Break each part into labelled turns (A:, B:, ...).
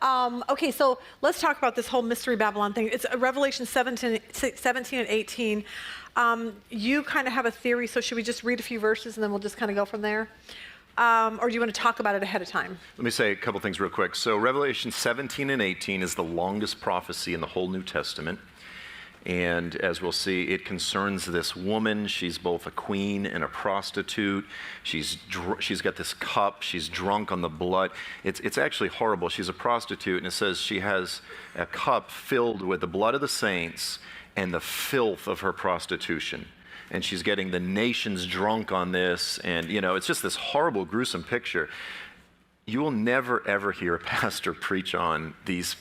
A: Okay, so let's talk about this whole Mystery Babylon thing. It's Revelation 17 and 18. You kind of have a theory, so should we just read a few verses and then we'll just kind of go from there? Or do you want to talk about it ahead of time?
B: Let me say a couple things real quick. So Revelation 17 and 18 is the longest prophecy in the whole New Testament. And as we'll see, it concerns this woman. She's both a queen and a prostitute. She's got this cup. She's drunk on the blood. It's actually horrible. She's a prostitute, and it says she has a cup filled with the blood of the saints and the filth of her prostitution. And she's getting the nations drunk on this. And, you know, it's just this horrible, gruesome picture. You will never, ever hear a pastor preach on these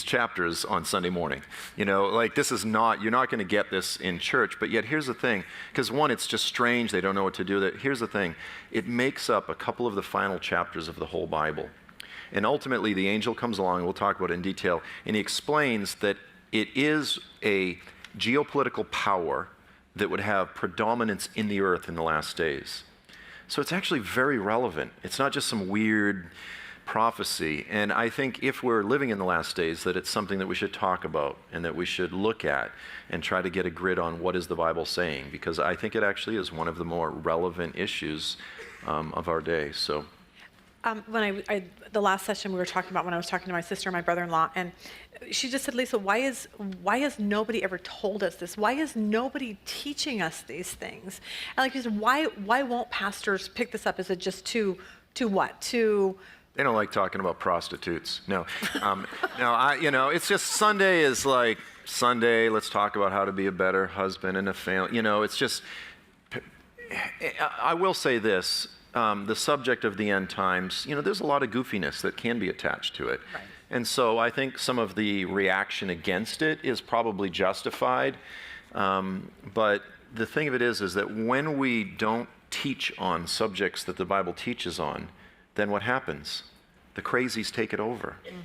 B: chapters on Sunday morning. You know, like this is not, you're not going to get this in church, but yet here's the thing, because one, it's just strange, they don't know what to do with it. Here's the thing, it makes up a couple of the final chapters of the whole Bible. And ultimately the angel comes along, and we'll talk about it in detail, and he explains that it is a geopolitical power that would have predominance in the earth in the last days. So it's actually very relevant. It's not just some weird prophecy. And I think if we're living in the last days, that it's something that we should talk about and that we should look at and try to get a grid on what is the Bible saying, because I think it actually is one of the more relevant issues of our day. So.
A: The last session we were talking about when I was talking to my sister and my brother-in-law, and she just said, Lisa, why has nobody ever told us this? Why is nobody teaching us these things? And like you said, why won't pastors pick this up? Is it just too what?
B: They don't like talking about prostitutes. No, no. It's just Sunday is like Sunday. Let's talk about how to be a better husband and a family. You know, it's just. I will say this: the subject of the end times. You know, there's a lot of goofiness that can be attached to it,
A: right.
B: And so I think some of the reaction against it is probably justified. But the thing of it is that when we don't teach on subjects that the Bible teaches on, then what happens? The crazies take it over. Mm-hmm.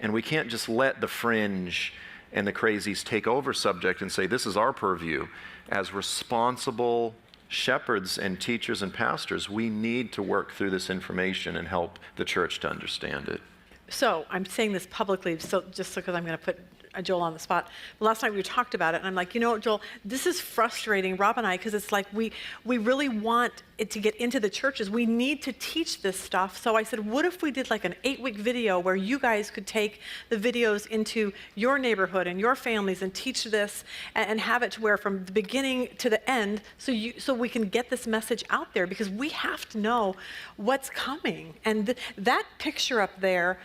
B: And we can't just let the fringe and the crazies take over subject and say, this is our purview. As responsible shepherds and teachers and pastors, we need to work through this information and help the church to understand it.
A: So I'm saying this publicly, because I'm going to put Joel on the spot. Last night we talked about it, and I'm like, you know what, Joel, this is frustrating, Rob and I, because it's like we really want it to get into the churches. We need to teach this stuff. So I said, what if we did like an 8-week video where you guys could take the videos into your neighborhood and your families and teach this and have it to where from the beginning to the end, so we can get this message out there, because we have to know what's coming. And that picture up there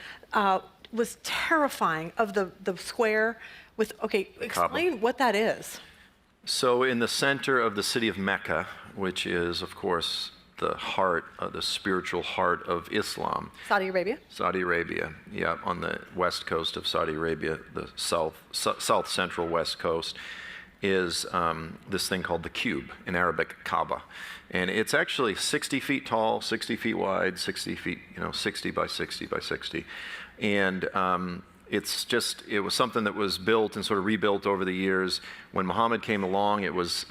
A: was terrifying of the square with, okay, explain what that is.
B: So in the center of the city of Mecca, which is, of course, the heart, the spiritual heart of Islam.
A: Saudi Arabia?
B: Saudi Arabia, yeah, on the west coast of Saudi Arabia, the south central west coast, is this thing called the Cube, in Arabic, Kaaba. And it's actually 60 feet tall, 60 feet wide, 60 feet, 60 by 60 by 60. And it was something that was built and sort of rebuilt over the years. When Muhammad came along, it was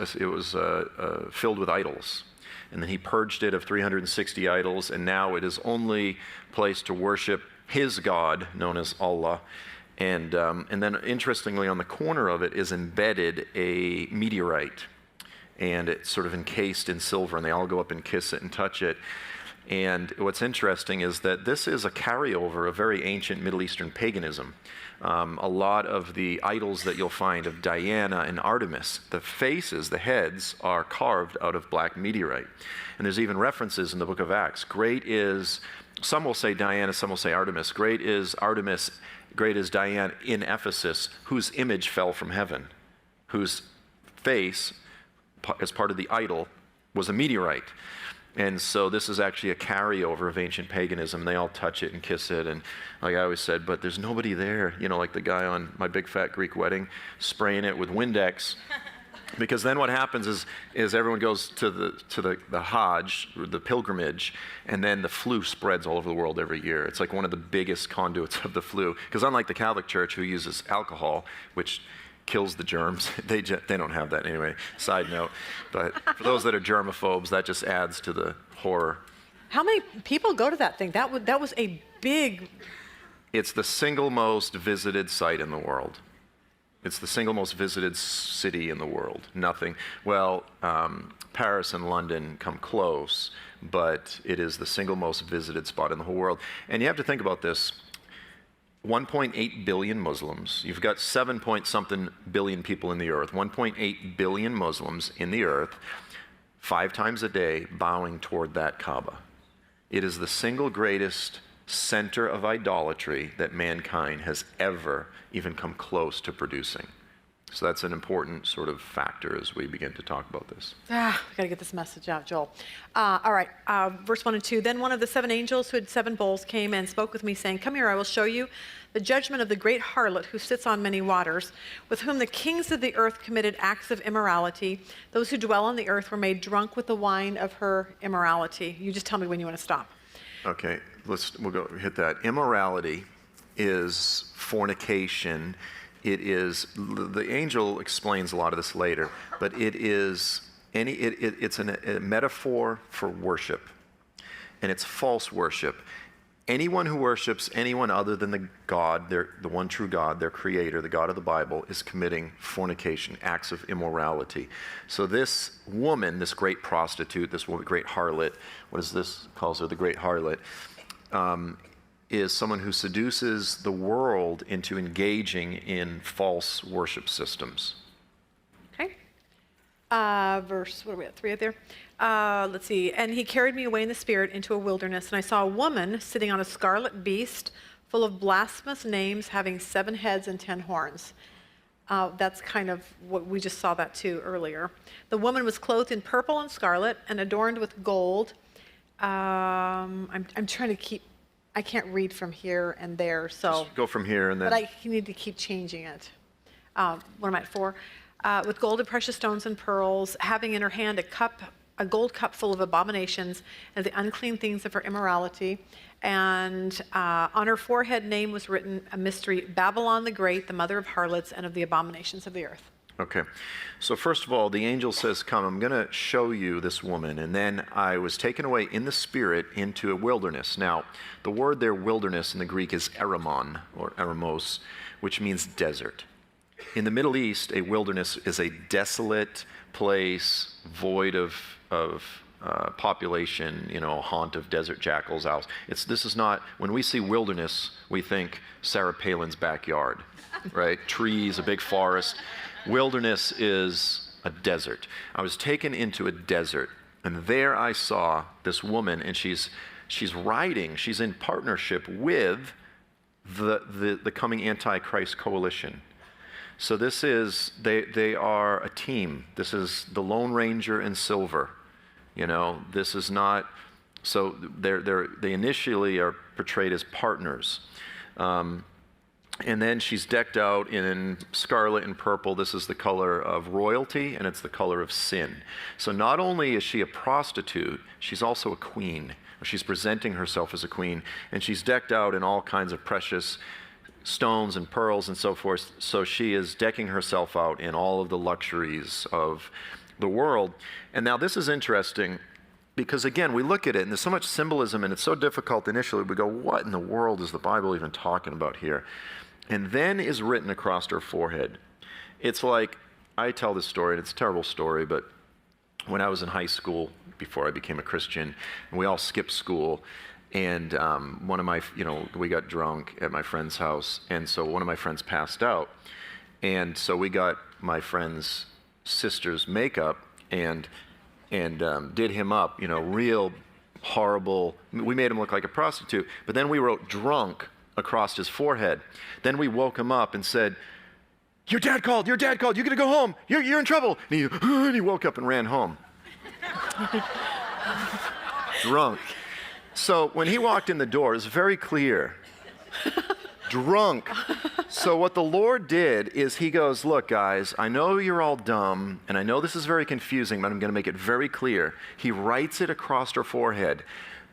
B: filled with idols. And then he purged it of 360 idols, and now it is only place to worship his God, known as Allah. And then interestingly, on the corner of it is embedded a meteorite. And it's sort of encased in silver, and they all go up and kiss it and touch it. And what's interesting is that this is a carryover of very ancient Middle Eastern paganism. A lot of the idols that you'll find of Diana and Artemis, the faces, the heads, are carved out of black meteorite. And there's even references in the book of Acts. Great is, some will say Diana, some will say Artemis. Great is Artemis, great is Diana in Ephesus, whose image fell from heaven, whose face, as part of the idol, was a meteorite. And so this is actually a carryover of ancient paganism. They all touch it and kiss it. And like I always said, but there's nobody there, like the guy on My Big Fat Greek Wedding, spraying it with Windex. Because then what happens is everyone goes to the Hajj, the pilgrimage, and then the flu spreads all over the world every year. It's like one of the biggest conduits of the flu. Because unlike the Catholic Church, who uses alcohol, which kills the germs. They don't have that anyway, side note. But for those that are germaphobes, that just adds to the horror.
A: How many people go to that thing? That was a big
B: It's the single most visited site in the world. It's the single most visited city in the world. Nothing. Well, Paris and London come close, but it is the single most visited spot in the whole world. And you have to think about this. 1.8 billion Muslims. You've got 7 point something billion people in the earth. 1.8 billion Muslims in the earth, 5 times a day bowing toward that Kaaba. It is the single greatest center of idolatry that mankind has ever even come close to producing. So that's an important sort of factor as we begin to talk about this.
A: We got to get this message out, Joel. All right, verse 1 and 2. Then one of the 7 angels who had 7 bowls came and spoke with me, saying, "Come here, I will show you the judgment of the great harlot who sits on many waters, with whom the kings of the earth committed acts of immorality. Those who dwell on the earth were made drunk with the wine of her immorality." You just tell me when you want to stop.
B: Okay, we'll go hit that. Immorality is fornication. It is, the angel explains a lot of this later, but it is it's a metaphor for worship, and it's false worship. Anyone who worships anyone other than the God, the one true God, their creator, the God of the Bible, is committing fornication, acts of immorality. So this woman, this great prostitute, this great harlot, what is this? Calls her the great harlot, is someone who seduces the world into engaging in false worship systems.
A: Okay. Verse, what are we at, 3 up there? Let's see. And he carried me away in the spirit into a wilderness, and I saw a woman sitting on a scarlet beast full of blasphemous names, having 7 heads and 10 horns. That's kind of what we just saw that too earlier. The woman was clothed in purple and scarlet and adorned with gold. I'm trying to keep, I can't read from here and there, so.
B: Just go from here and then.
A: But I need to keep changing it. What am I at, 4? With gold and precious stones and pearls, having in her hand a gold cup full of abominations and the unclean things of her immorality. And on her forehead name was written a mystery, Babylon the Great, the mother of harlots and of the abominations of the earth.
B: Okay. So first of all, the angel says, "Come, I'm going to show you this woman." And then I was taken away in the spirit into a wilderness. Now, the word there, wilderness, in the Greek is eramon, or eremos, which means desert. In the Middle East, a wilderness is a desolate place, void of population, a haunt of desert jackals, owls. This is not, when we see wilderness, we think Sarah Palin's backyard, right? Trees, a big forest. Wilderness is a desert. I was taken into a desert, and there I saw this woman, and she's riding, she's in partnership with the coming Antichrist coalition. So this is, they are a team. This is the Lone Ranger and Silver. This is not, so they initially are portrayed as partners. And then she's decked out in scarlet and purple. This is the color of royalty, and it's the color of sin. So not only is she a prostitute, she's also a queen. She's presenting herself as a queen, and she's decked out in all kinds of precious stones and pearls and so forth. So she is decking herself out in all of the luxuries of the world. And now this is interesting because, again, we look at it and there's so much symbolism and it's so difficult initially. We go, what in the world is the Bible even talking about here? And then is written across her forehead. It's like, I tell this story, and it's a terrible story, but when I was in high school, before I became a Christian, and we all skipped school, and one of my, we got drunk at my friend's house, and so one of my friends passed out. And so we got my friend's sister's makeup and did him up, real horrible. We made him look like a prostitute, but then we wrote drunk across his forehead. Then we woke him up and said, your dad called, you're gonna go home, you're in trouble. And he woke up and ran home. Drunk. So when he walked in the door, it was very clear, drunk. So what the Lord did is he goes, look guys, I know you're all dumb, and I know this is very confusing, but I'm gonna make it very clear. He writes it across her forehead.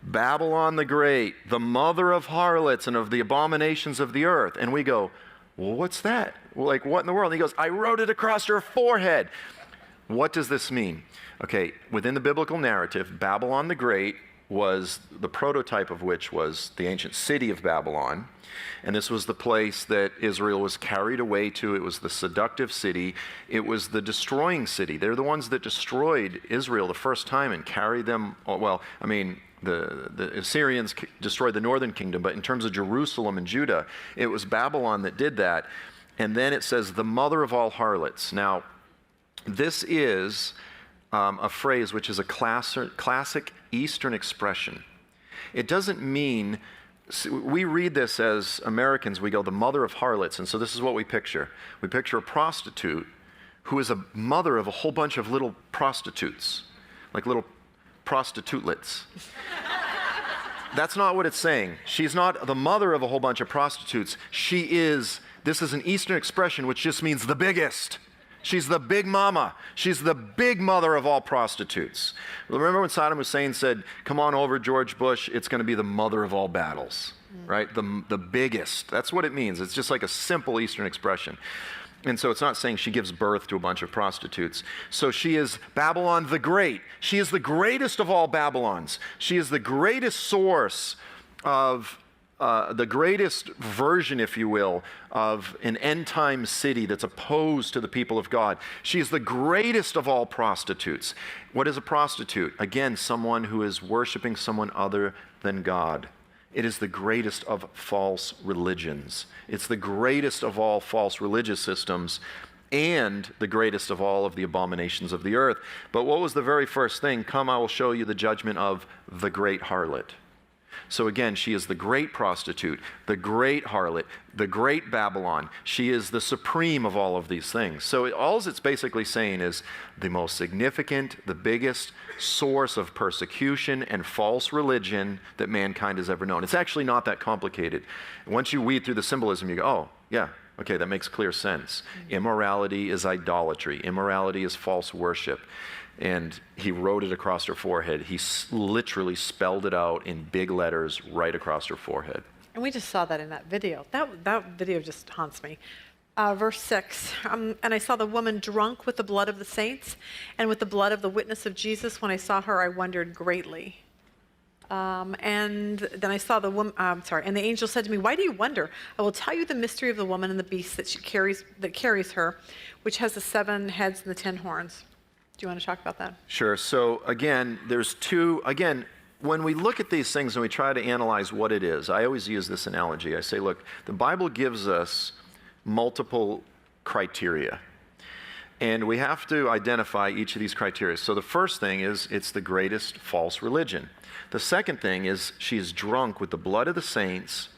B: Babylon the Great, the mother of harlots and of the abominations of the earth. And we go, well, what's that? Like, what in the world? And he goes, I wrote it across her forehead. What does this mean? Okay, within the biblical narrative, Babylon the Great was the prototype of which was the ancient city of Babylon. And this was the place that Israel was carried away to. It was the seductive city. It was the destroying city. They're the ones that destroyed Israel the first time and carried them, well, I mean, the Assyrians destroyed the northern kingdom, but in terms of Jerusalem and Judah, it was Babylon that did that. And then it says, the mother of all harlots. Now, this is a phrase which is a classic Eastern expression. It doesn't mean, we read this as Americans, we go, the mother of harlots, and so this is what we picture. We picture a prostitute who is a mother of a whole bunch of little prostitutes, like little prostitutelets. That's not what it's saying. She's not the mother of a whole bunch of prostitutes. This is an Eastern expression which just means the biggest. She's the big mama. She's the big mother of all prostitutes. Remember when Saddam Hussein said, come on over, George Bush, it's going to be the mother of all battles, right? The biggest. That's what it means. It's just like a simple Eastern expression. And so it's not saying she gives birth to a bunch of prostitutes. So she is Babylon the Great. She is the greatest of all Babylons. She is the greatest source of the greatest version, if you will, of an end-time city that's opposed to the people of God. She is the greatest of all prostitutes. What is a prostitute? Again, someone who is worshiping someone other than God. It is the greatest of false religions. It's the greatest of all false religious systems and the greatest of all of the abominations of the earth. But what was the very first thing? Come, I will show you the judgment of the great harlot. So again, she is the great prostitute, the great harlot, the great Babylon. She is the supreme of all of these things. So all it's basically saying is the most significant, the biggest source of persecution and false religion that mankind has ever known. It's actually not that complicated. Once you weed through the symbolism, you go, oh, yeah, okay, that makes clear sense. Immorality is idolatry. Immorality is false worship. And he wrote it across her forehead. He literally spelled it out in big letters right across her forehead.
A: And we just saw that in that video. That video just haunts me. Verse 6, and I saw the woman drunk with the blood of the saints and with the blood of the witness of Jesus. When I saw her, I wondered greatly. And then I saw the woman, and the angel said to me, why do you wonder? I will tell you the mystery of the woman and the beast that carries her, which has the 7 heads and the 10 horns. Do you want to talk about that?
B: Sure. So again, when we look at these things and we try to analyze what it is, I always use this analogy. I say, look, the Bible gives us multiple criteria, and we have to identify each of these criteria. So the first thing is it's the greatest false religion. The second thing is she's drunk with the blood of the saints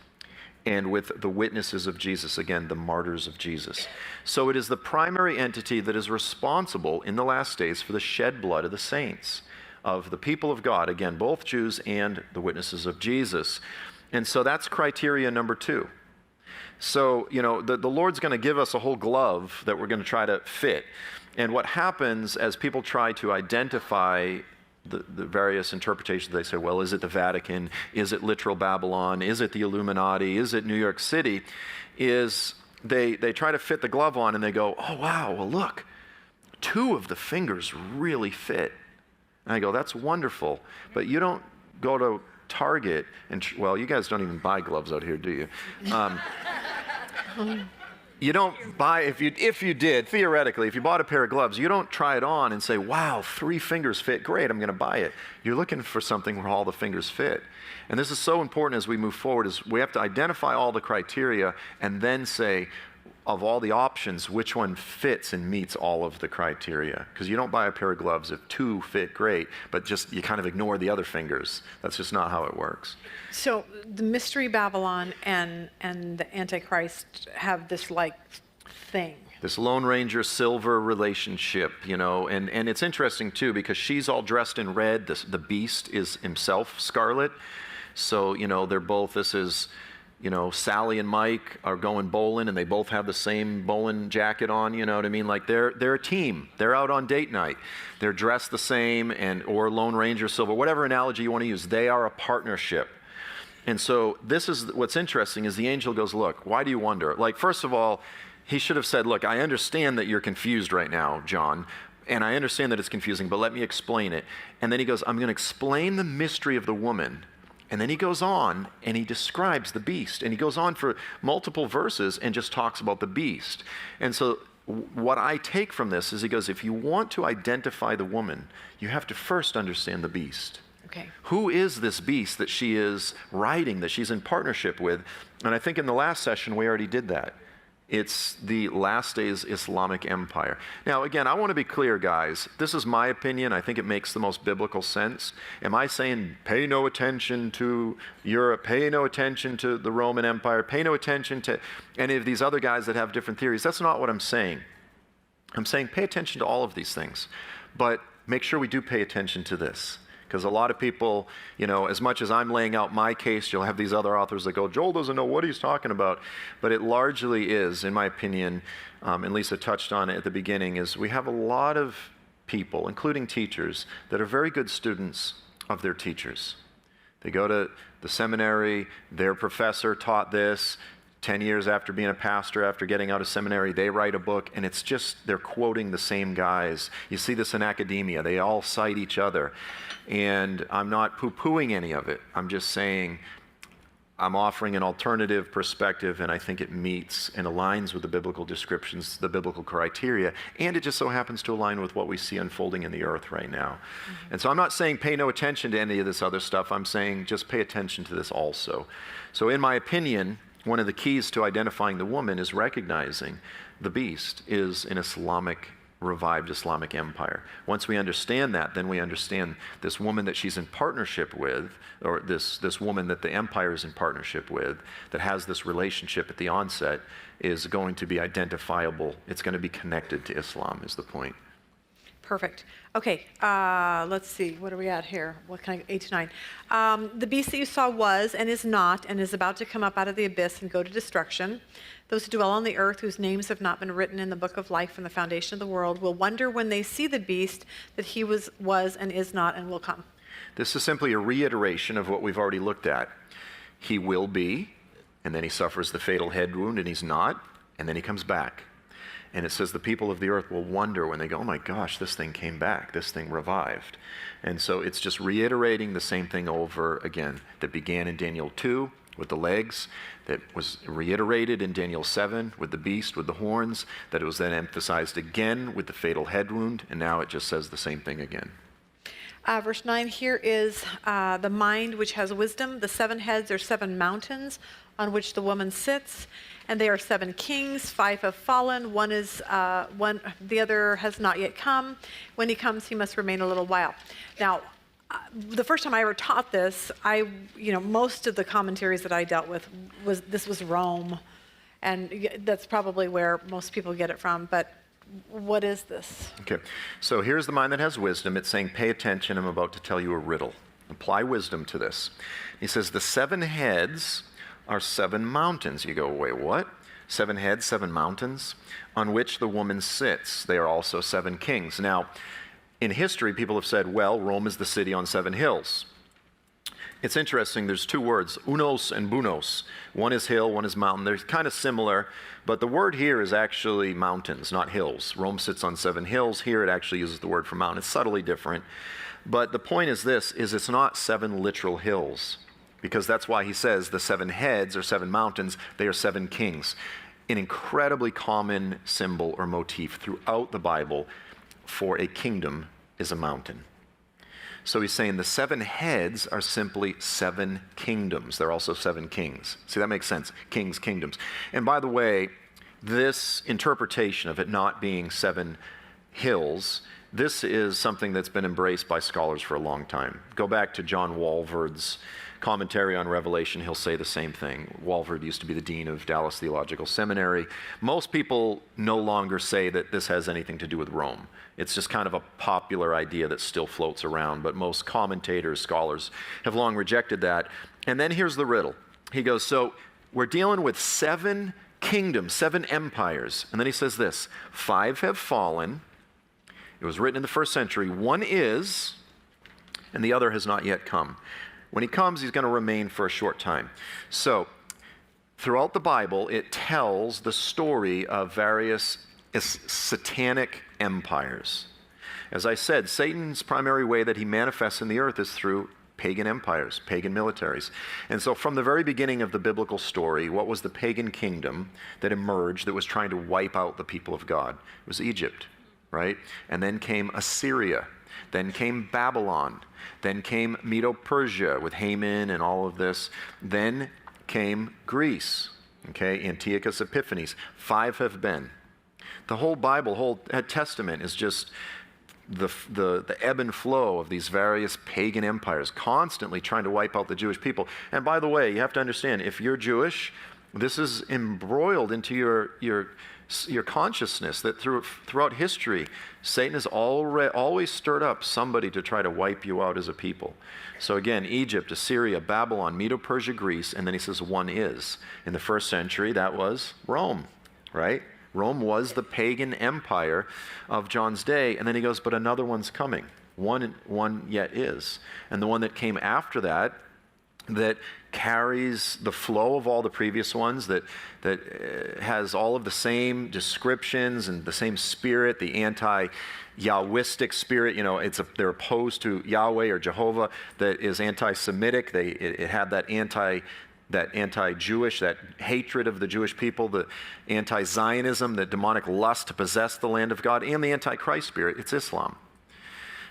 B: and with the witnesses of Jesus, again, the martyrs of Jesus. So it is the primary entity that is responsible in the last days for the shed blood of the saints, of the people of God, again, both Jews and the witnesses of Jesus. And so that's criteria number 2. So, the Lord's going to give us a whole glove that we're going to try to fit. And what happens as people try to identify the various interpretations, they say, well, is it the Vatican? Is it literal Babylon? Is it the Illuminati? Is it New York City? Is they try to fit the glove on and they go, oh, wow, well, look, 2 of the fingers really fit. And I go, that's wonderful. But you don't go to Target and, well, you guys don't even buy gloves out here, do you? You don't buy, if you did, theoretically, if you bought a pair of gloves, you don't try it on and say, wow, 3 fingers fit, great, I'm going to buy it. You're looking for something where all the fingers fit. And this is so important as we move forward, is we have to identify all the criteria and then say, of all the options, which one fits and meets all of the criteria. Because you don't buy a pair of gloves if 2 fit great, but just you kind of ignore the other fingers. That's just not how it works.
A: So the mystery Babylon and the Antichrist have this thing.
B: This Lone Ranger Silver relationship, and it's interesting too because she's all dressed in red. The beast is himself scarlet. So, they're both, this is, Sally and Mike are going bowling and they both have the same bowling jacket on, you know what I mean? Like they're a team. They're out on date night. They're dressed the same or Lone Ranger Silver, whatever analogy you want to use. They are a partnership. And so this is what's interesting is the angel goes, look, why do you wonder? Like, first of all, he should have said, look, I understand that you're confused right now, John, And I understand that it's confusing, but let me explain it. And then he goes, I'm going to explain the mystery of the woman. And then he goes on and he describes the beast. And he goes on for multiple verses and just talks about the beast. And so what I take from this is he goes, if you want to identify the woman, you have to first understand the beast.
A: Okay.
B: Who is this beast that she is riding, that she's in partnership with? And I think in the last session we already did that. It's the last days Islamic empire. Now, again, I want to be clear, guys. This is my opinion. I think it makes the most biblical sense. Am I saying pay no attention to Europe, pay no attention to the Roman Empire, pay no attention to any of these other guys that have different theories? That's not what I'm saying. I'm saying pay attention to all of these things, but make sure we do pay attention to this. Because a lot of people, as much as I'm laying out my case, you'll have these other authors that go, Joel doesn't know what he's talking about. But it largely is, in my opinion, and Lisa touched on it at the beginning, is we have a lot of people, including teachers, that are very good students of their teachers. They go to the seminary, their professor taught this. 10 years after being a pastor, after getting out of seminary, they write a book, and it's just they're quoting the same guys. You see this in academia. They all cite each other. And I'm not poo-pooing any of it. I'm just saying I'm offering an alternative perspective, and I think it meets and aligns with the biblical descriptions, the biblical criteria, and it just so happens to align with what we see unfolding in the earth right now. Mm-hmm. And so I'm not saying pay no attention to any of this other stuff. I'm saying just pay attention to this also. So in my opinion, one of the keys to identifying the woman is recognizing the beast is an revived Islamic empire. Once we understand that, then we understand this woman that she's in partnership with, or this woman that the empire is in partnership with, that has this relationship at the onset, is going to be identifiable. It's going to be connected to Islam, is the point.
A: Perfect. Okay, let's see. What are we at here? What kind of 8 to 9? The beast that you saw was and is not and is about to come up out of the abyss and go to destruction. Those who dwell on the earth, whose names have not been written in the book of life from the foundation of the world, will wonder when they see the beast that he was and is not and will come.
B: This is simply a reiteration of what we've already looked at. He will be, and then he suffers the fatal head wound, and he's not, and then he comes back. And it says the people of the earth will wonder when they go, oh my gosh, this thing came back, this thing revived. And so it's just reiterating the same thing over again that began in Daniel 2 with the legs, that was reiterated in Daniel 7 with the beast, with the horns, that it was then emphasized again with the fatal head wound, and now it just says the same thing again.
A: Verse 9 here is the mind which has wisdom. The 7 heads are 7 mountains on which the woman sits, and they are 7 kings. 5 have fallen. The other has not yet come. When he comes, he must remain a little while. Now, the first time I ever taught this, most of the commentaries that I dealt with was Rome, and that's probably where most people get it from. But what is this?
B: Okay, so here's the mind that has wisdom. It's saying, pay attention, I'm about to tell you a riddle. Apply wisdom to this. He says, the 7 heads are 7 mountains. You go, wait, what? 7 heads, 7 mountains, on which the woman sits. They are also 7 kings. Now, in history, people have said, well, Rome is the city on 7 hills. It's interesting, there's 2 words, unos and bunos. One is hill, one is mountain. They're kind of similar, but the word here is actually mountains, not hills. Rome sits on 7 hills. Here it actually uses the word for mountain. It's subtly different. But the point is this, is it's not 7 literal hills, because that's why he says the 7 heads are 7 mountains, they are 7 kings. An incredibly common symbol or motif throughout the Bible for a kingdom is a mountain. So he's saying the 7 heads are simply 7 kingdoms. They're also 7 kings. See, that makes sense. Kings, kingdoms. And by the way, this interpretation of it not being 7 hills, this is something that's been embraced by scholars for a long time. Go back to John Walvoord's commentary on Revelation, he'll say the same thing. Walvoord used to be the dean of Dallas Theological Seminary. Most people no longer say that this has anything to do with Rome. It's just kind of a popular idea that still floats around, but most commentators, scholars, have long rejected that. And then here's the riddle. He goes, so we're dealing with 7 kingdoms, 7 empires. And then he says this, 5 have fallen. It was written in the 1st century. 1 is, and the other has not yet come. When he comes, he's going to remain for a short time. So, throughout the Bible, it tells the story of various satanic empires. as I said, Satan's primary way that he manifests in the earth is through pagan empires, pagan militaries. And so from the very beginning of the biblical story, what was the pagan kingdom that emerged that was trying to wipe out the people of God? It was Egypt, right? And then came Assyria. Then came Babylon. Then came Medo-Persia with Haman and all of this. Then came Greece, okay, Antiochus Epiphanes. 5 have been. The whole Bible, whole Testament is just the ebb and flow of these various pagan empires constantly trying to wipe out the Jewish people. And by the way, you have to understand, if you're Jewish, this is embroiled into your consciousness that throughout history, Satan has always stirred up somebody to try to wipe you out as a people. So again, Egypt, Assyria, Babylon, Medo-Persia, Greece, and then he says one is. In the first century, that was Rome, right? Rome was the pagan empire of John's day. And then he goes, but another one's coming. One yet is. And the one that came after that carries the flow of all the previous ones, that has all of the same descriptions and the same spirit, the anti-Yahwistic spirit. You know, they're opposed to Yahweh or Jehovah, that is anti-Semitic. It had that anti-Jewish, that hatred of the Jewish people, the anti-Zionism, the demonic lust to possess the land of God, and the anti-Christ spirit. It's Islam.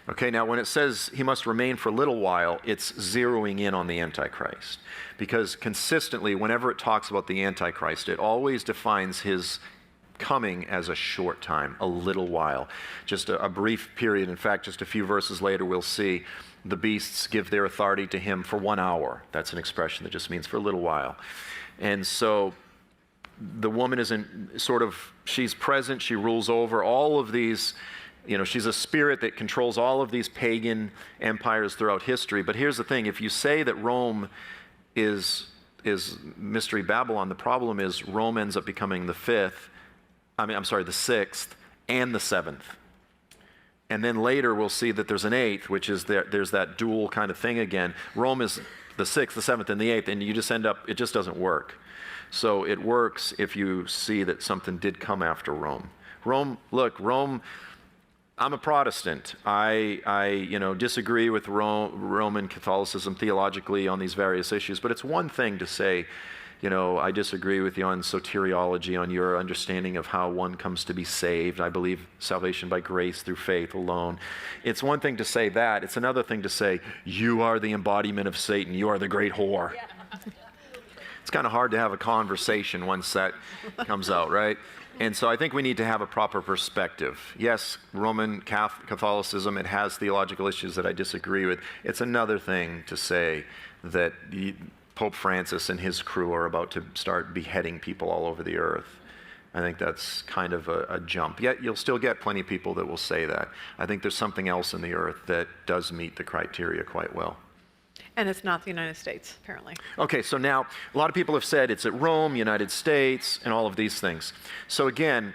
B: Okay, now when it says he must remain for a little while, it's zeroing in on the Antichrist. Because consistently, whenever it talks about the Antichrist, it always defines his coming as a short time, a little while, just a brief period. In fact, just a few verses later, we'll see the beasts give their authority to him for 1 hour. That's an expression that just means for a little while. And so the woman she's present, she rules over all of these. You know, she's a spirit that controls all of these pagan empires throughout history. But here's the thing, if you say that Rome is Mystery Babylon, the problem is Rome ends up becoming the 6th and the 7th. And then later we'll see that there's an 8th, which is there's that dual kind of thing again. Rome is the 6th, the 7th, and the 8th, and you just end up, it just doesn't work. So it works if you see that something did come after Rome. Rome, I'm a Protestant. I disagree with Roman Catholicism theologically on these various issues, but it's one thing to say, I disagree with you on soteriology, on your understanding of how one comes to be saved. I believe salvation by grace through faith alone. It's one thing to say that. It's another thing to say, you are the embodiment of Satan. You are the great whore. Yeah. It's kind of hard to have a conversation once that comes out, right? And so I think we need to have a proper perspective. Yes, Roman Catholicism, it has theological issues that I disagree with. It's another thing to say that Pope Francis and his crew are about to start beheading people all over the earth. I think that's kind of a jump. Yet you'll still get plenty of people that will say that. I think there's something else in the earth that does meet the criteria quite well.
A: And it's not the United States, apparently. Okay,
B: so now a lot of people have said it's at Rome, United States, and all of these things. So again,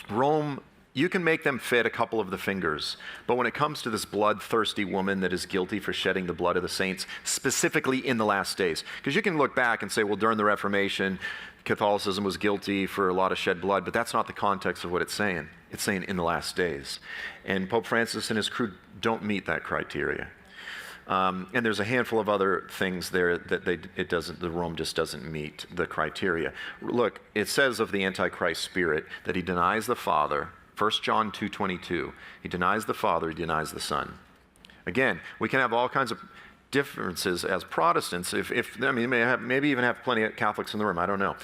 B: Rome, you can make them fit a couple of the fingers, but when it comes to this bloodthirsty woman that is guilty for shedding the blood of the saints, specifically in the last days, because you can look back and say, well, during the Reformation, Catholicism was guilty for a lot of shed blood, but that's not the context of what it's saying. It's saying in the last days. And Pope Francis and his crew don't meet that criteria. And there's a handful of other things there that Rome just doesn't meet the criteria. Look, it says of the Antichrist spirit that he denies the Father. 1 John 2:22. He denies the Father, he denies the Son. Again, we can have all kinds of differences as Protestants. Maybe even have plenty of Catholics in the room, I don't know.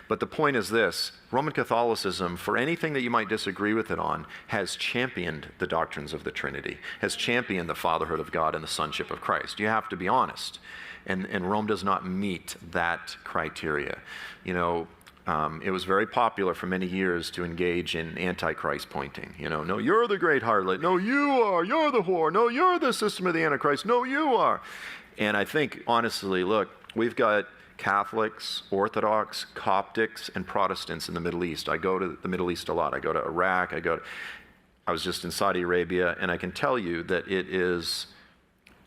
B: But the point is this, Roman Catholicism, for anything that you might disagree with it on, has championed the doctrines of the Trinity, has championed the fatherhood of God and the sonship of Christ. You have to be honest. And Rome does not meet that criteria. It was very popular for many years to engage in antichrist pointing. No, you're the great harlot. No, you are. You're the whore. No, you're the system of the Antichrist. No, you are. And I think, honestly, look, we've got Catholics, Orthodox, Coptics, and Protestants in the Middle East. I go to the Middle East a lot. I go to Iraq. I was just in Saudi Arabia, and I can tell you that it is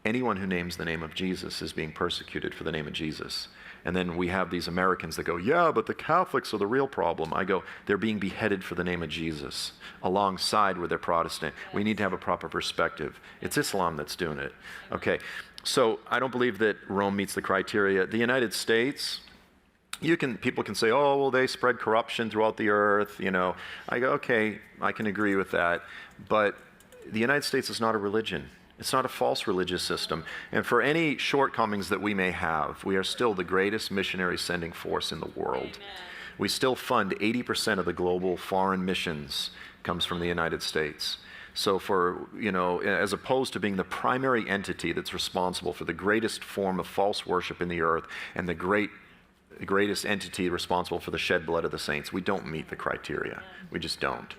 B: anyone who names the name of Jesus is being persecuted for the name of Jesus. And then we have these Americans that go, yeah, but the Catholics are the real problem. I go, they're being beheaded for the name of Jesus alongside with their Protestant. We need to have a proper perspective. It's Islam that's doing it. Okay, so I don't believe that Rome meets the criteria. The United States, people can say, oh, well, they spread corruption throughout the earth, you know. I go, okay, I can agree with that. But the United States is not a religion. It's not a false religious system. And for any shortcomings that we may have, we are still the greatest missionary sending force in the world. Amen. We still fund 80% of the global foreign missions comes from the United States. So for, you know, as opposed to being the primary entity that's responsible for the greatest form of false worship in the earth and the greatest entity responsible for the shed blood of the saints, we don't meet the criteria. We just don't.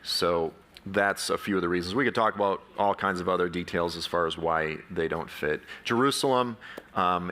B: So that's a few of the reasons. We could talk about all kinds of other details as far as why they don't fit. Jerusalem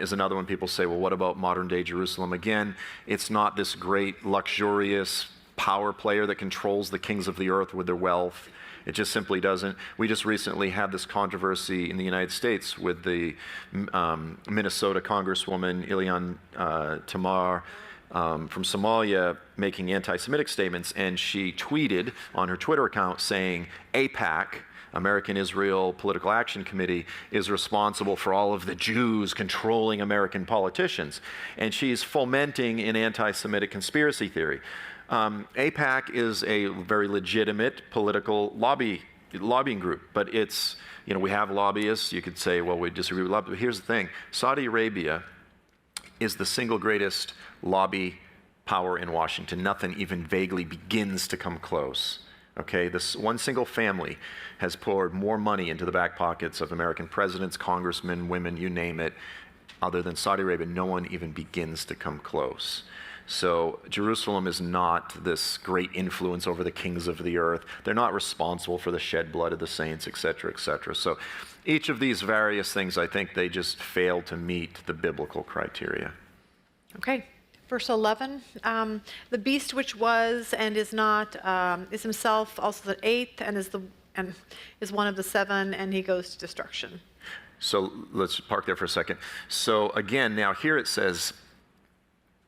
B: is another one. People say, well, what about modern day Jerusalem? Again, it's not this great luxurious power player that controls the kings of the earth with their wealth. It just simply doesn't. We just recently had this controversy in the United States with the Minnesota Congresswoman Ilhan Tamar from Somalia making anti-Semitic statements, and she tweeted on her Twitter account saying AIPAC, American Israel Political Action Committee, is responsible for all of the Jews controlling American politicians. And she's fomenting an anti-Semitic conspiracy theory. AIPAC is a very legitimate political lobbying group, but it's, you know, we have lobbyists. You could say, well, we disagree with lobbyists, but here's the thing. Saudi Arabia is the single greatest lobby power in Washington. Nothing even vaguely begins to come close. Okay, this one single family has poured more money into the back pockets of American presidents, congressmen, women, you name it. Other than Saudi Arabia, no one even begins to come close. So Jerusalem is not this great influence over the kings of the earth. They're not responsible for the shed blood of the saints, et cetera, et cetera. So each of these various things, I think they just fail to meet the biblical criteria.
A: Okay. Verse 11, the beast which was and is not is himself also the eighth and is one of the seven, and he goes to destruction.
B: So let's park there for a second. So again, now here it says,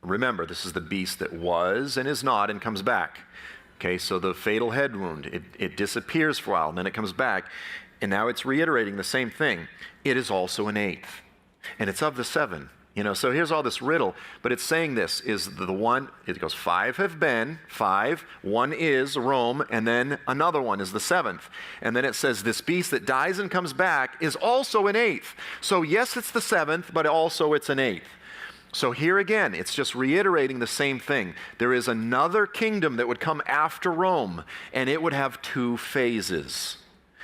B: remember, this is the beast that was and is not and comes back. Okay, so the fatal head wound, it disappears for a while, and then it comes back, and now it's reiterating the same thing. It is also an eighth, and it's of the seven. You know, so here's all this riddle, but it's saying this is the one, it goes 5 have been, 5, 1 is Rome, and then another one is the 7th. And then it says this beast that dies and comes back is also an eighth. So yes, it's the 7th, but also it's an eighth. So here again, it's just reiterating the same thing. There is another kingdom that would come after Rome, and it would have 2 phases.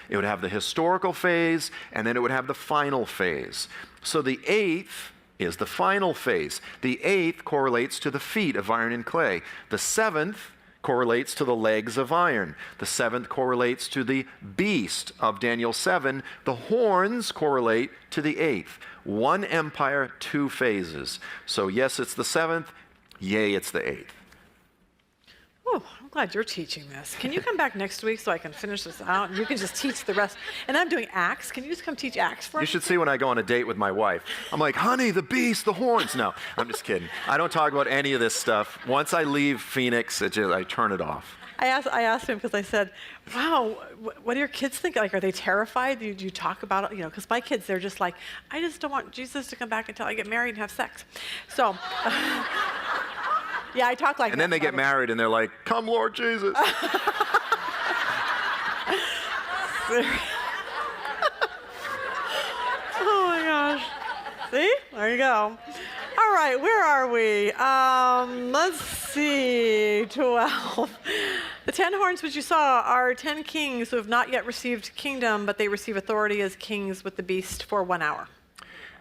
B: It would have the historical phase, and then it would have the final phase. So the 8th is the final phase. The 8th correlates to the feet of iron and clay. The 7th correlates to the legs of iron. The 7th correlates to the beast of Daniel 7. The horns correlate to the 8th. 1 empire, 2 phases. So yes, it's the 7th. Yea, it's the 8th.
A: Oh, I'm glad you're teaching this. Can you come back next week so I can finish this out? And you can just teach the rest. And I'm doing Acts. Can you just come teach Acts for me?
B: You should see when I go on a date with my wife. I'm like, honey, the beast, the horns. No, I'm just kidding. I don't talk about any of this stuff. Once I leave Phoenix, I turn it off.
A: I asked him because I said, wow, what do your kids think? Like, are they terrified? Do you talk about it? You know, because my kids, they're just like, I just don't want Jesus to come back until I get married and have sex. So... yeah, I talk like that.
B: And then they get married and they're like, come, Lord Jesus.
A: Oh my gosh. See? There you go. All right, where are we? Let's see, 12. The 10 horns which you saw are 10 kings who have not yet received kingdom, but they receive authority as kings with the beast for 1 hour.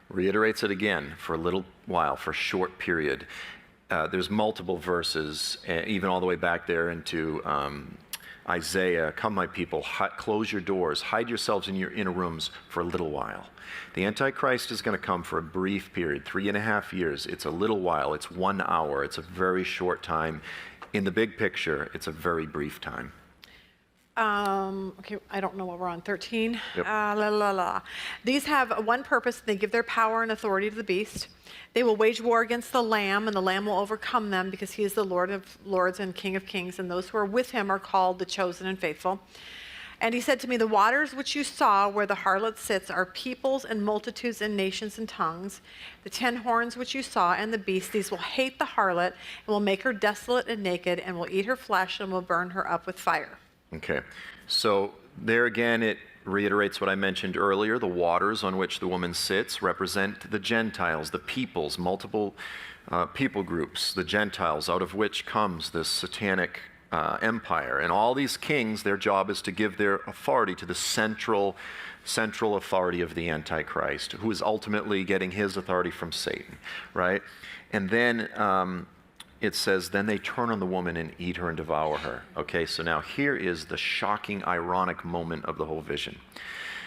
B: Reiterates it again for a little while, for a short period. There's multiple verses, even all the way back there into Isaiah. Come, my people, close your doors, hide yourselves in your inner rooms for a little while. The Antichrist is going to come for a brief period, 3.5 years. It's a little while. It's 1 hour. It's a very short time. In the big picture, it's a very brief time.
A: Okay, I don't know what we're on, 13?
B: Yep.
A: These have one purpose. They give their power and authority to the beast. They will wage war against the Lamb, and the Lamb will overcome them because he is the Lord of lords and King of kings, and those who are with him are called the chosen and faithful. And he said to me, the waters which you saw where the harlot sits are peoples and multitudes and nations and tongues. The 10 horns which you saw and the beast, these will hate the harlot and will make her desolate and naked and will eat her flesh and will burn her up with fire.
B: Okay, so there again it reiterates what I mentioned earlier. The waters on which the woman sits represent the Gentiles, the peoples, multiple people groups, the Gentiles, out of which comes this satanic empire. And all these kings, their job is to give their authority to the central authority of the Antichrist, who is ultimately getting his authority from Satan, right? And then it says, then they turn on the woman and eat her and devour her. Okay, so now here is the shocking, ironic moment of the whole vision.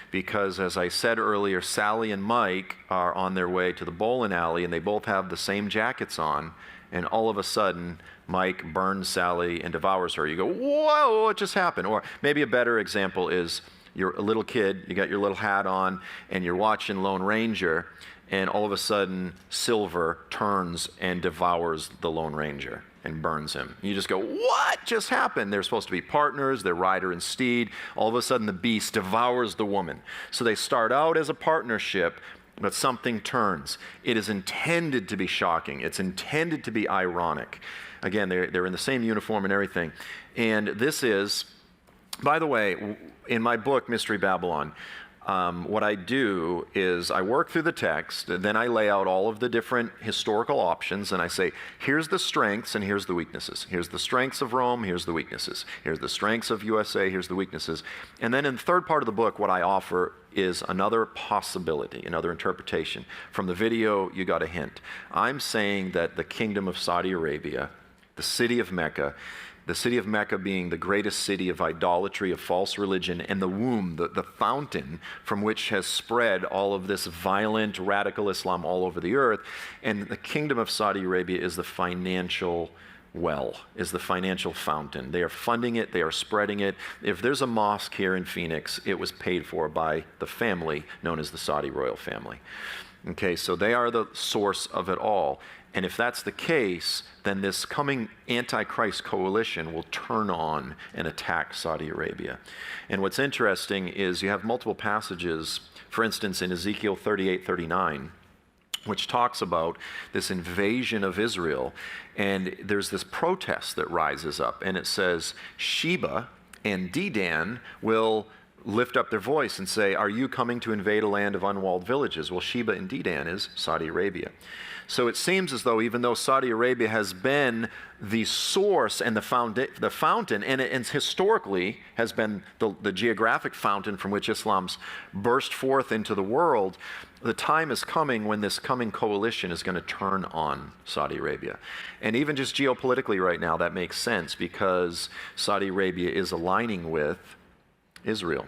B: Because as I said earlier, Sally and Mike are on their way to the bowling alley and they both have the same jackets on, and all of a sudden, Mike burns Sally and devours her. You go, whoa, what just happened? Or maybe a better example is you're a little kid, you got your little hat on, and you're watching Lone Ranger, and all of a sudden, Silver turns and devours the Lone Ranger and burns him. You just go, what just happened? They're supposed to be partners, they're rider and steed. All of a sudden, the beast devours the woman. So they start out as a partnership, but something turns. It is intended to be shocking. It's intended to be ironic. Again, they're in the same uniform and everything. And this is, by the way, in my book, Mystery Babylon, what I do is I work through the text, and then I lay out all of the different historical options, and I say, here's the strengths and here's the weaknesses. Here's the strengths of Rome, here's the weaknesses. Here's the strengths of USA, here's the weaknesses. And then in the third part of the book, what I offer is another possibility, another interpretation. From the video, you got a hint. I'm saying that the kingdom of Saudi Arabia, the city of Mecca being the greatest city of idolatry, of false religion, and the womb, the fountain from which has spread all of this violent, radical Islam all over the earth. And the kingdom of Saudi Arabia is the financial well, is the financial fountain. They are funding it, they are spreading it. If there's a mosque here in Phoenix, it was paid for by the family known as the Saudi royal family. Okay, so they are the source of it all. And if that's the case, then this coming Antichrist coalition will turn on and attack Saudi Arabia. And what's interesting is you have multiple passages, for instance, in Ezekiel 38:39, which talks about this invasion of Israel. And there's this protest that rises up, and it says, Sheba and Dedan will lift up their voice and say, are you coming to invade a land of unwalled villages? Well, Sheba and Dedan is Saudi Arabia. So it seems as though even though Saudi Arabia has been the source and the fountain, and it historically has been the geographic fountain from which Islam's burst forth into the world, the time is coming when this coming coalition is going to turn on Saudi Arabia. And even just geopolitically right now, that makes sense because Saudi Arabia is aligning with Israel,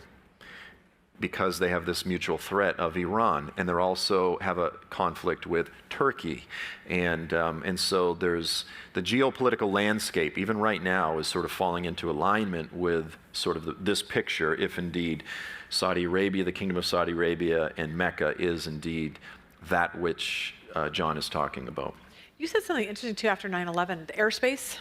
B: because they have this mutual threat of Iran, and they also have a conflict with Turkey. And so there's the geopolitical landscape, even right now, is sort of falling into alignment with sort of this picture, if indeed Saudi Arabia, the kingdom of Saudi Arabia, and Mecca is indeed that which John is talking about.
A: You said something interesting too after 9/11, the airspace.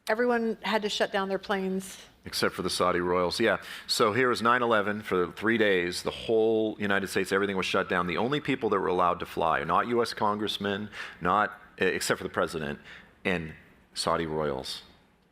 A: Everyone had to shut down their planes.
B: Except for the Saudi royals, yeah. So here was 9/11 for 3 days. The whole United States, everything was shut down. The only people that were allowed to fly, not U.S. congressmen, except for the president, and Saudi royals.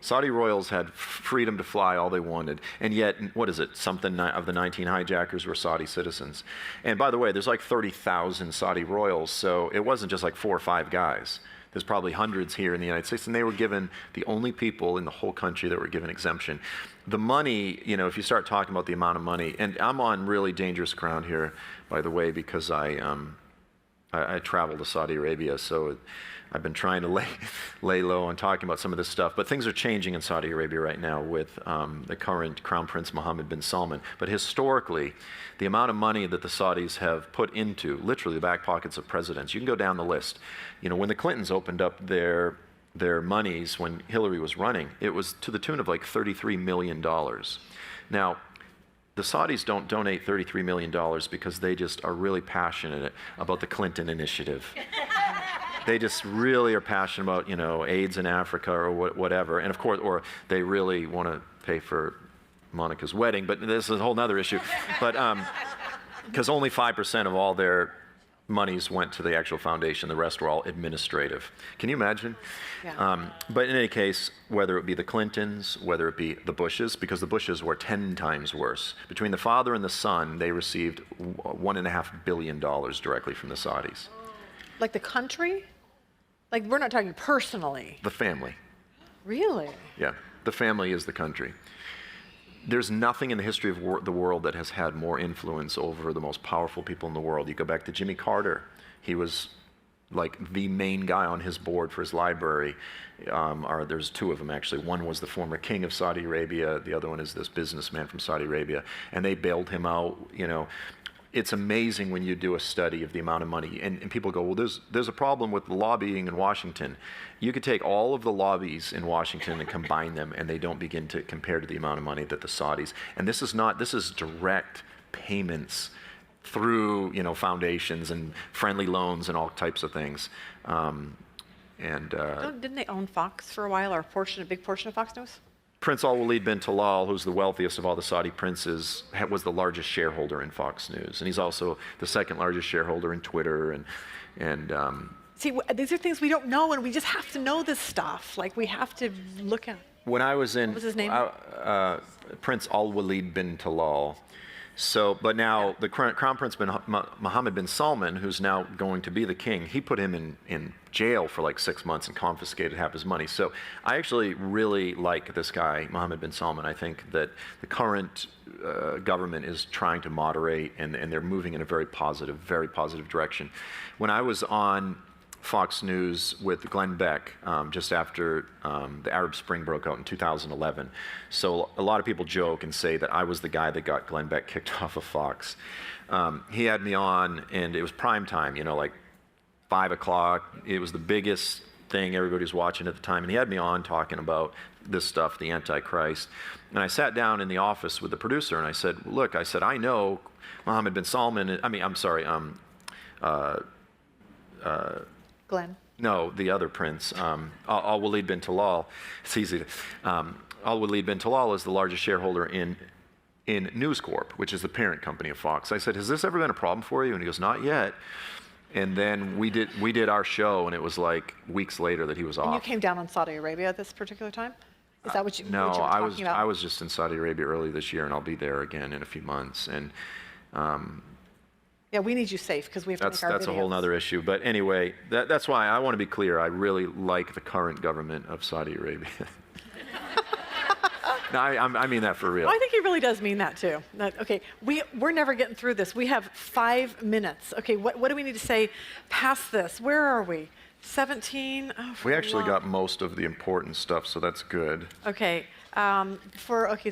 B: Saudi royals had freedom to fly all they wanted. And yet, what is it? Something of the 19 hijackers were Saudi citizens. And by the way, there's like 30,000 Saudi royals, so it wasn't just like 4 or 5 guys. There's probably hundreds here in the United States, and they were given the only people in the whole country that were given exemption. The money, you know, if you start talking about the amount of money, and I'm on really dangerous ground here, by the way, because I travel to Saudi Arabia, so I've been trying to lay low on talking about some of this stuff. But things are changing in Saudi Arabia right now with the current Crown Prince Mohammed bin Salman. But historically, the amount of money that the Saudis have put into literally the back pockets of presidents, you can go down the list. You know, when the Clintons opened up their their monies when Hillary was running, it was to the tune of like $33 million. Now, the Saudis don't donate $33 million because they just are really passionate about the Clinton initiative. They just really are passionate about, AIDS in Africa or whatever. And of course, or they really want to pay for Monica's wedding, but this is a whole other issue. But because only 5% of all their monies went to the actual foundation, the rest were all administrative. Can you imagine?
A: Yeah.
B: But in any case, whether it be the Clintons, whether it be the Bushes, because the Bushes were 10 times worse. Between the father and the son, they received $1.5 billion directly from the Saudis.
A: Like the country? Like, we're not talking personally.
B: The family.
A: Really?
B: Yeah, the family is the country. There's nothing in the history of the world that has had more influence over the most powerful people in the world. You go back to Jimmy Carter. He was like the main guy on his board for his library. There's two of them, actually. One was the former king of Saudi Arabia. The other one is this businessman from Saudi Arabia. And they bailed him out, It's amazing when you do a study of the amount of money, and people go, well, there's a problem with lobbying in Washington. You could take all of the lobbies in Washington and combine them, and they don't begin to compare to the amount of money that the Saudis, and this is direct payments through, foundations and friendly loans and all types of things.
A: Didn't they own Fox for a while, or a big portion of Fox News?
B: Prince Al-Walid bin Talal, who's the wealthiest of all the Saudi princes, was the largest shareholder in Fox News, and he's also the second largest shareholder in Twitter. And
A: See, these are things we don't know, and we just have to know this stuff. Like, we have to look at.
B: When I was in,
A: what was his name?
B: Prince Al-Walid bin Talal. So, but now the Crown Prince Mohammed bin Salman, who's now going to be the king, he put him in jail for like 6 months and confiscated half his money. So I actually really like this guy, Mohammed bin Salman. I think that the current government is trying to moderate, and they're moving in a very positive direction. When I was on Fox News with Glenn Beck just after the Arab Spring broke out in 2011. So a lot of people joke and say that I was the guy that got Glenn Beck kicked off of Fox. He had me on, and it was prime time, like 5 o'clock. It was the biggest thing everybody was watching at the time, and he had me on talking about this stuff, the Antichrist. And I sat down in the office with the producer, and I said, look, I know Mohammed bin Salman,
A: Glenn.
B: No, the other prince, Al-Walid bin Talal. It's easy to. Al-Walid bin Talal is the largest shareholder in News Corp, which is the parent company of Fox. I said, has this ever been a problem for you? And he goes, not yet. And then we did our show, and it was like weeks later that he was off.
A: And you came down on Saudi Arabia at this particular time? Is that what you were talking about?
B: I was just in Saudi Arabia early this year, and I'll be there again in a few months. And
A: yeah, we need you safe because we have to make our videos.
B: That's a whole other issue. But anyway, that's why I want to be clear. I really like the current government of Saudi Arabia. No, I mean that for real.
A: I think he really does mean that too. Okay, we're never getting through this. We have 5 minutes. Okay, what do we need to say past this? Where are we? 17? Oh,
B: we actually got most of the important stuff, so that's good.
A: Okay. So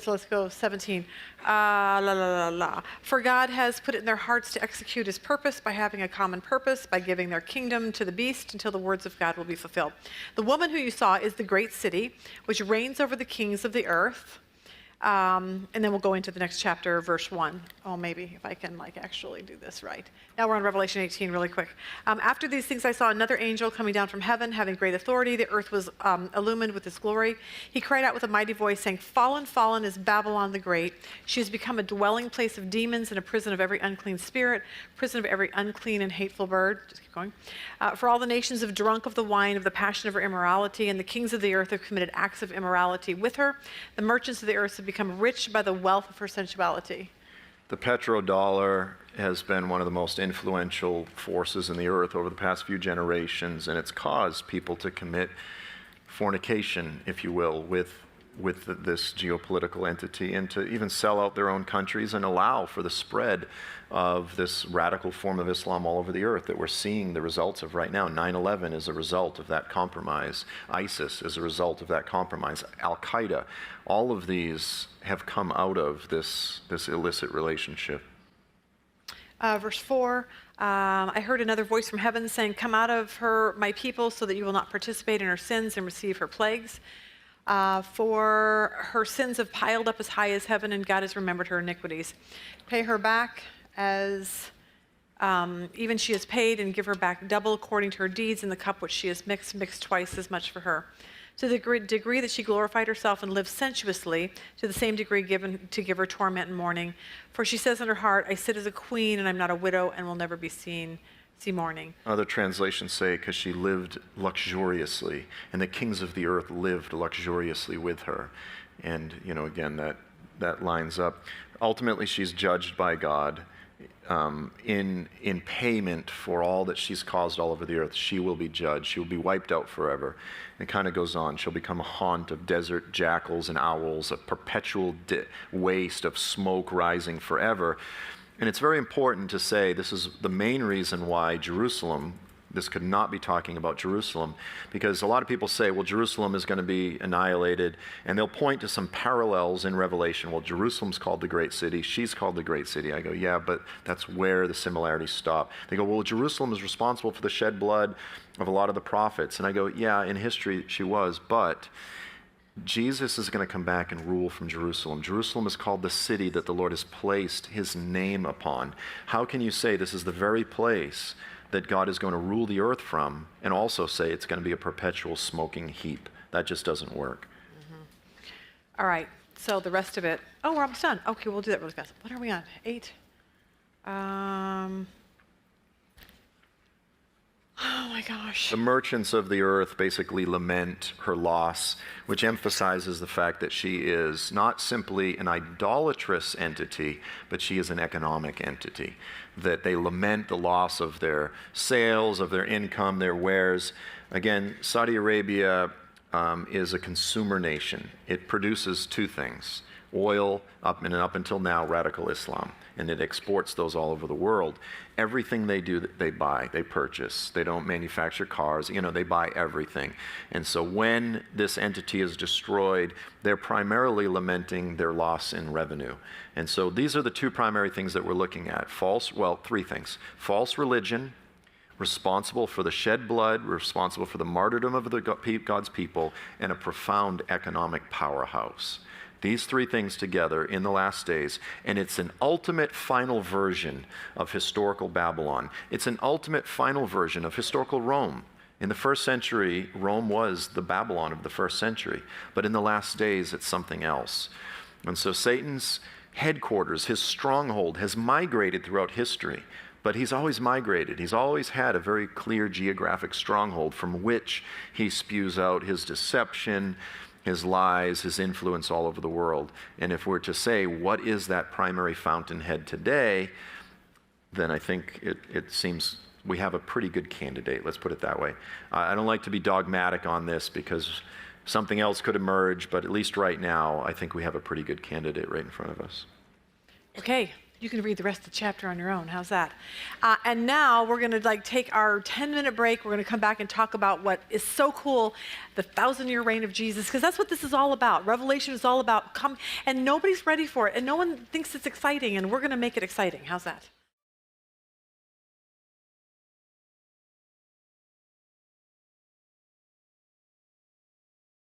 A: let's go 17. For God has put it in their hearts to execute his purpose by having a common purpose, by giving their kingdom to the beast until the words of God will be fulfilled. The woman who you saw is the great city, which reigns over the kings of the earth. And then we'll go into the next chapter, verse 1. Oh, maybe if I can actually do this right. Now we're on Revelation 18 really quick. After these things I saw another angel coming down from heaven, having great authority. The earth was illumined with his glory. He cried out with a mighty voice, saying, Fallen, fallen is Babylon the Great. She has become a dwelling place of demons and a prison of every unclean spirit, prison of every unclean and hateful bird. Just keep going. For all the nations have drunk of the wine of the passion of her immorality, and the kings of the earth have committed acts of immorality with her. The merchants of the earth have become rich by the wealth of her sensuality.
B: The petrodollar has been one of the most influential forces in the earth over the past few generations, and it's caused people to commit fornication, if you will, with this geopolitical entity, and to even sell out their own countries and allow for the spread of this radical form of Islam all over the earth that we're seeing the results of right now. 9/11 is a result of that compromise. ISIS is a result of that compromise. Al-Qaeda, all of these have come out of this illicit relationship.
A: Verse 4, I heard another voice from heaven saying, "Come out of her, my people, so that you will not participate in her sins and receive her plagues. For her sins have piled up as high as heaven, and God has remembered her iniquities. Pay her back as even she has paid, and give her back double according to her deeds. In the cup which she has mixed twice as much for her. To the degree that she glorified herself and lived sensuously, to the same degree given to give her torment and mourning. For she says in her heart, I sit as a queen, and I'm not a widow, and will never be see mourning."
B: Other translations say, because she lived luxuriously, and the kings of the earth lived luxuriously with her. And, again, that lines up. Ultimately, she's judged by God. In payment for all that she's caused all over the earth, she will be judged. She will be wiped out forever. It kind of goes on. She'll become a haunt of desert jackals and owls, a perpetual waste of smoke rising forever. And it's very important to say this is the main reason why Jerusalem, this could not be talking about Jerusalem, because a lot of people say, well, Jerusalem is going to be annihilated, and they'll point to some parallels in Revelation. Well, Jerusalem's called the great city, she's called the great city. I go, yeah, but that's where the similarities stop. They go, well, Jerusalem is responsible for the shed blood of a lot of the prophets. And I go, yeah, in history she was, but Jesus is going to come back and rule from Jerusalem. Jerusalem is called the city that the Lord has placed his name upon. How can you say this is the very place that God is going to rule the earth from, and also say it's going to be a perpetual smoking heap? That just doesn't work.
A: All right, so the rest of it. Oh, we're almost done. Okay, we'll do that really fast. What are we on? 8? Oh my gosh.
B: The merchants of the earth basically lament her loss, which emphasizes the fact that she is not simply an idolatrous entity, but she is an economic entity. That they lament the loss of their sales, of their income, their wares. Again, Saudi Arabia is a consumer nation. It produces two things: oil, up until now, radical Islam. And it exports those all over the world. Everything they do, they buy, they purchase. They don't manufacture cars, they buy everything. And so when this entity is destroyed, they're primarily lamenting their loss in revenue. And so these are the two primary things that we're looking at. Three things. False religion, responsible for the shed blood, responsible for the martyrdom of God's people, and a profound economic powerhouse. These three things together in the last days, and it's an ultimate final version of historical Babylon. It's an ultimate final version of historical Rome. In the first century, Rome was the Babylon of the first century, but in the last days, it's something else. And so Satan's headquarters, his stronghold, has migrated throughout history, but he's always migrated. He's always had a very clear geographic stronghold from which he spews out his deception, his lies, his influence all over the world. And if we're to say, what is that primary fountainhead today, then I think it seems we have a pretty good candidate, let's put it that way. I don't like to be dogmatic on this because something else could emerge, but at least right now, I think we have a pretty good candidate right in front of us.
A: Okay. You can read the rest of the chapter on your own. How's that? And now we're going to take our 10-minute break. We're going to come back and talk about what is so cool, the 1,000-year reign of Jesus, because that's what this is all about. Revelation is all about and nobody's ready for it, and no one thinks it's exciting, and we're going to make it exciting. How's that?